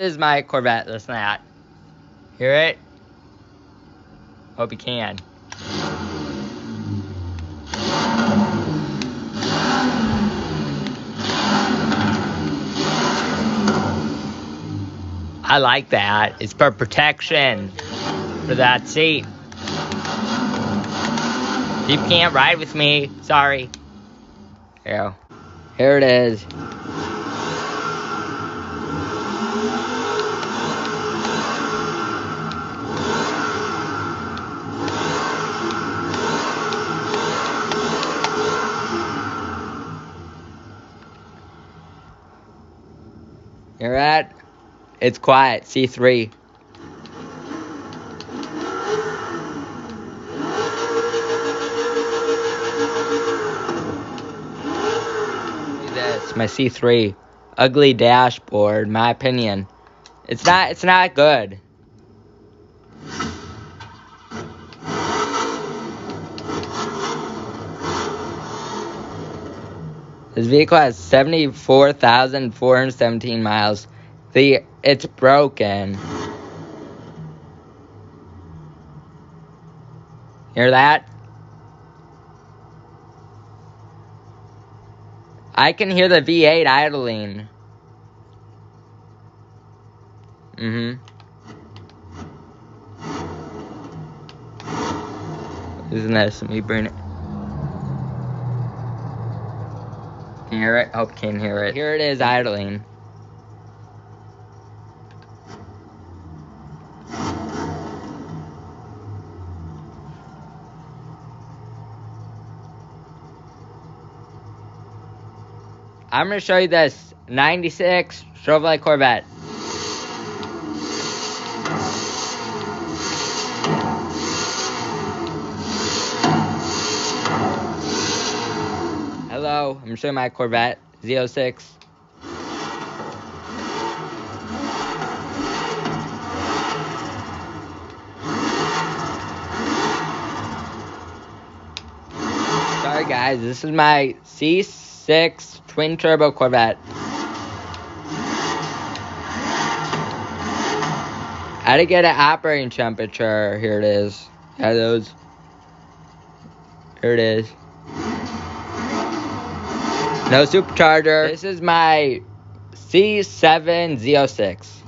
This is my Corvette, listen to that. Hear it? Hope you can. I like that. It's for protection. For that seat. You can't ride with me. Sorry. Here it is. Hear that? It's quiet. C3. Look at this, my C3. Ugly dashboard, my opinion. It's not good. This vehicle has 74,417 miles. It's broken. Hear that? I can hear the V8 idling. Isn't this? Let me bring it. Can you hear it? Hope you can hear it. Here it is idling. I'm going to show you this 96 Chevrolet Corvette. Hello, I'm showing my Corvette Z06. Sorry guys, this is my C6 twin turbo Corvette. How to get an operating temperature? Here it is. Got those. Here it is. No supercharger. This is my C7 Z06.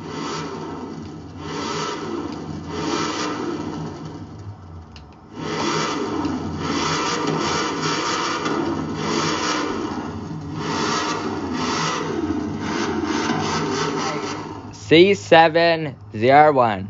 C7 ZR1.